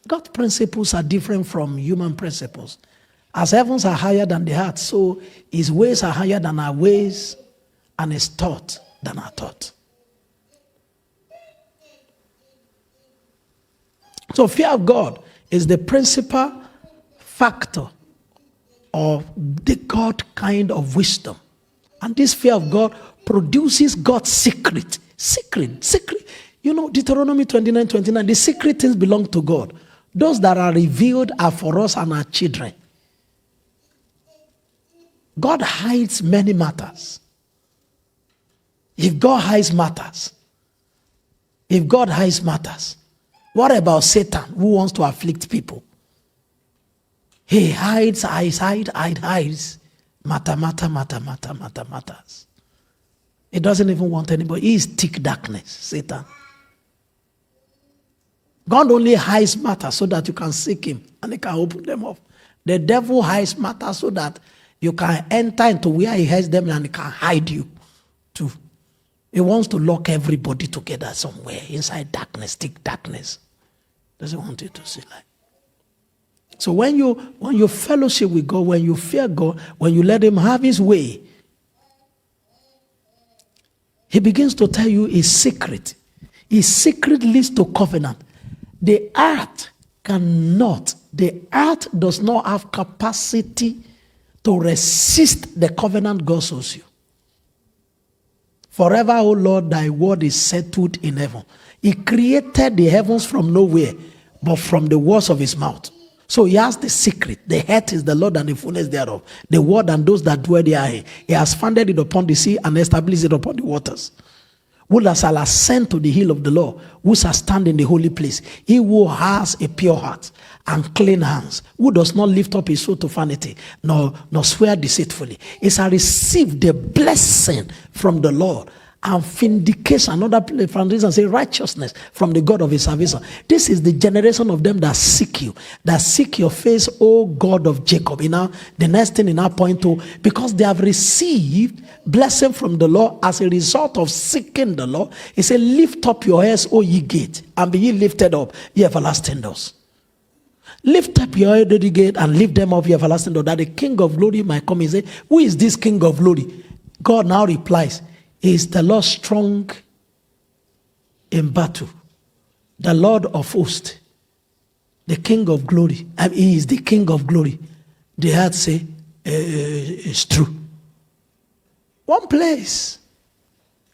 God's principles are different from human principles. As heavens are higher than the earth, so his ways are higher than our ways, and his thought than our thought. So fear of God is the principal factor of the God kind of wisdom. And this fear of God produces God's secret. Secret. You know, Deuteronomy 29:29, the secret things belong to God. Those that are revealed are for us and our children. God hides many matters. If God hides matters, what about Satan who wants to afflict people? He hides. Matters. He doesn't even want anybody. He is thick darkness, Satan. God only hides matters so that you can seek him and he can open them up. The devil hides matters so that you can enter into where he has them and he can hide you too. He wants to lock everybody together somewhere inside darkness, thick darkness. Doesn't want you to see light. So when you fellowship with God, when you fear God, when you let him have his way, he begins to tell you his secret. His secret leads to covenant. The earth does not have capacity to resist the covenant God shows you. Forever, O Lord, thy word is settled in heaven. He created the heavens from nowhere, but from the words of his mouth. So he has the secret. The earth is the Lord and the fullness thereof. The world and those that dwell therein. He has founded it upon the sea and established it upon the waters. Who shall ascend to the hill of the Lord? Who shall stand in the holy place? He who has a pure heart and clean hands, who does not lift up his soul to vanity, nor swear deceitfully. He shall receive the blessing from the Lord and vindication. Another translation say righteousness from the God of his salvation. This is the generation of them that seek you, that seek your face, O God of Jacob. The next thing in our point to, because they have received blessing from the Lord as a result of seeking the Lord. He said, lift up your heads, O ye gate, and be ye lifted up, ye everlasting doors. Lift up your head, O ye gate, and lift them up, ye everlasting doors, that the King of glory might come and say, who is this King of glory? God now replies, is the Lord strong in battle, the Lord of hosts, the King of glory. And he is the King of glory. The heart say, it's true. One place,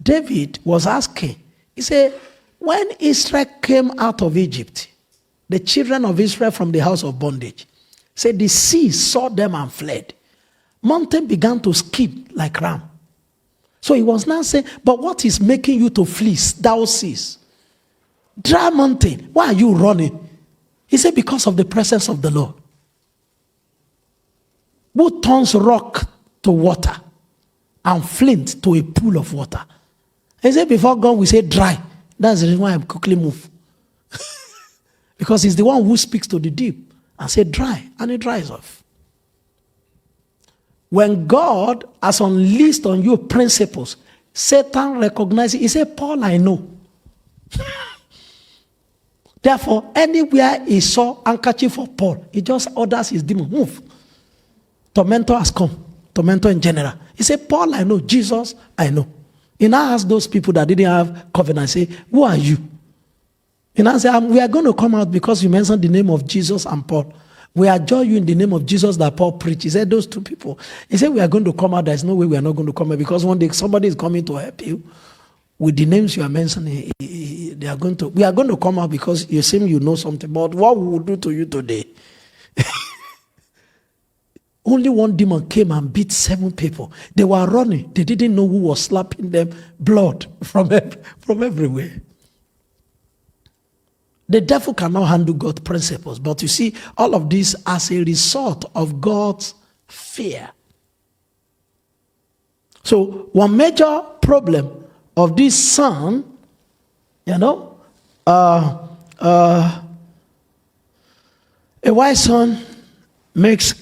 David was asking, he said, when Israel came out of Egypt, the children of Israel from the house of bondage, said the sea saw them and fled. Mountain began to skip like ram. So he was now saying, but what is making you to flee, thou seas? Dry mountain, why are you running? He said, because of the presence of the Lord. Who turns rock to water and flint to a pool of water. He said, before God we say dry. That's the reason why I quickly move. Because he's the one who speaks to the deep and say dry, and it dries off. When God has unleashed on you principles, Satan recognizes it. He said, Paul, I know. Therefore, anywhere he saw handkerchief for Paul, he just orders his demon, move. Tormentor has come. Tormentor in general. He said, Paul, I know. Jesus, I know. He now asked those people that didn't have covenant, say, who are you? He now said, we are going to come out because you mentioned the name of Jesus and Paul. We adjure you in the name of Jesus that Paul preached. He said, those two people. He said, we are going to come out. There's no way we are not going to come out, because one day somebody is coming to help you with the names you are mentioning. We are going to come out because you seem you know something about what we will do to you today. Only one demon came and beat 7 people. They were running. They didn't know who was slapping them. Blood from everywhere. The devil cannot handle God's principles. But you see, all of this as a result of God's fear. So one major problem of this son, a wise son makes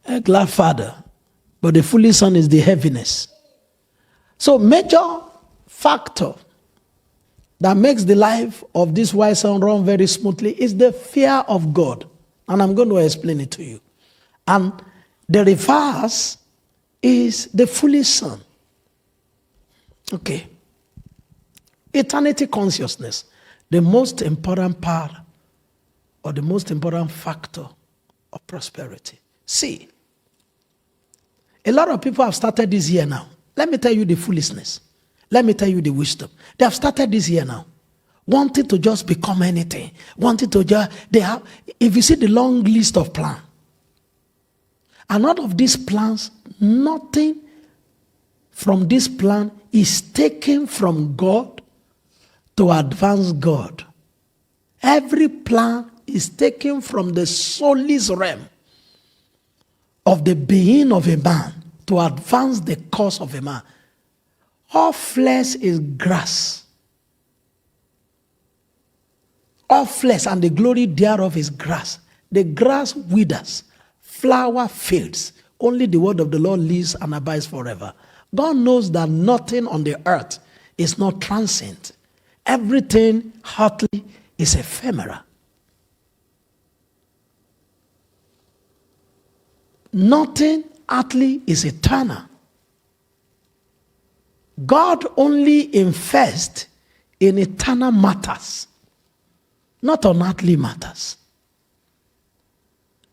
a glad father, but the foolish son is the heaviness. So major factor that makes the life of this wise son run very smoothly is the fear of God. And I'm going to explain it to you. And the reverse is the foolish son. Okay. Eternity consciousness, the most important part or the most important factor of prosperity. See, a lot of people have started this year now. Let me tell you the foolishness. Let me tell you the wisdom. They have started this year now, wanting to just become anything. Wanting to just, if you see the long list of plans, and out of these plans, nothing from this plan is taken from God to advance God. Every plan is taken from the soulless realm of the being of a man to advance the cause of a man. All flesh is grass. All flesh and the glory thereof is grass. The grass withers, flower fades. Only the word of the Lord lives and abides forever. God knows that nothing on the earth is not transient. Everything earthly is ephemeral. Nothing earthly is eternal. God only invests in eternal matters, not on earthly matters.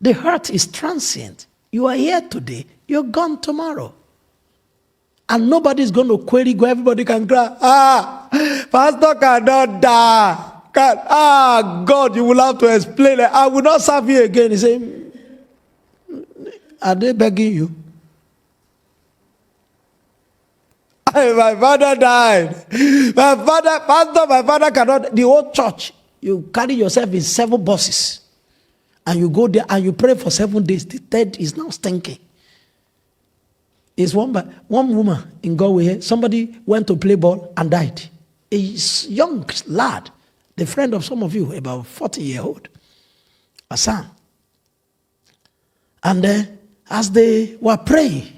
The earth is transient. You are here today, you're gone tomorrow. And nobody's going to query God. Everybody can cry, Pastor cannot die. God, you will have to explain it. I will not serve you again. He said, are they begging you? My father died. My father cannot. The whole church, you carry yourself in 7 buses. And you go there and you pray for 7 days. The third is now stinking. It's one woman in Galway. Somebody went to play ball and died. A young lad, the friend of some of you, about 40-year-old, a son. And as they were praying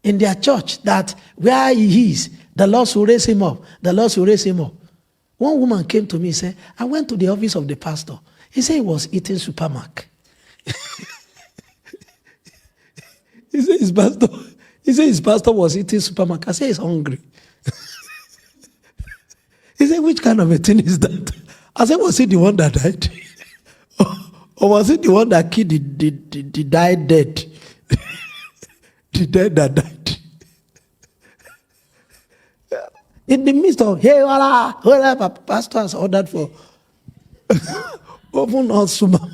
in their church that where he is, the Lord will raise him up. The Lord will raise him up. One woman came to me and said, I went to the office of the pastor. He said he was eating supermarket. He said his pastor was eating supermarket. I said he's hungry. He said, which kind of a thing is that? I said, was he the one that died? Or was it the one that killed the died dead? The dead that died. In the midst of, hey, whatever, pastor has ordered for open all summa.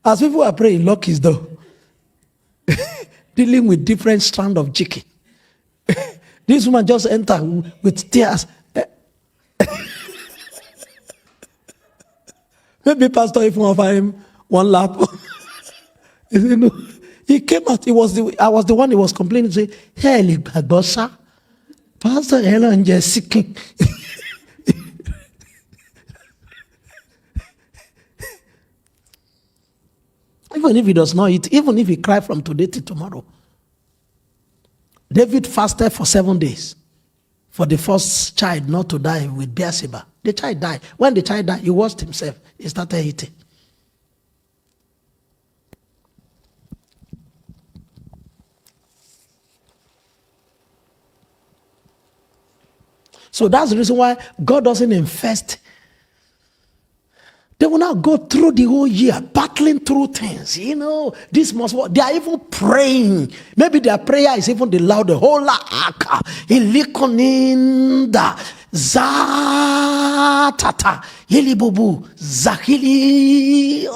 As people are praying, lock his door. Dealing with different strand of chicken. This woman just entered with tears. Maybe pastor even offer him one lap. He said, no. He came out. I was the one he was complaining. Say, hey, Pastor Helen just sick. Even if he does not eat, even if he cry from today to tomorrow. David fasted for 7 days for the first child not to die with Bathsheba. The child died. When the child died, he washed himself. He started eating. So that's the reason why God doesn't invest. They will not go through the whole year battling through things. You know, this must work. They are even praying. Maybe their prayer is even the loudest. Hola aka ilikoninda zatata yelibubu zakili.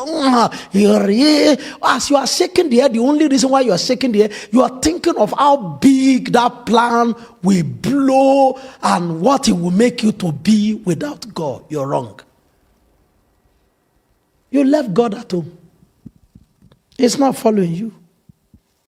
As you are shaking the air, the only reason why you are shaking the air, you are thinking of how big that plan will blow and what it will make you to be without God. You're wrong. You left God at home. It's not following you.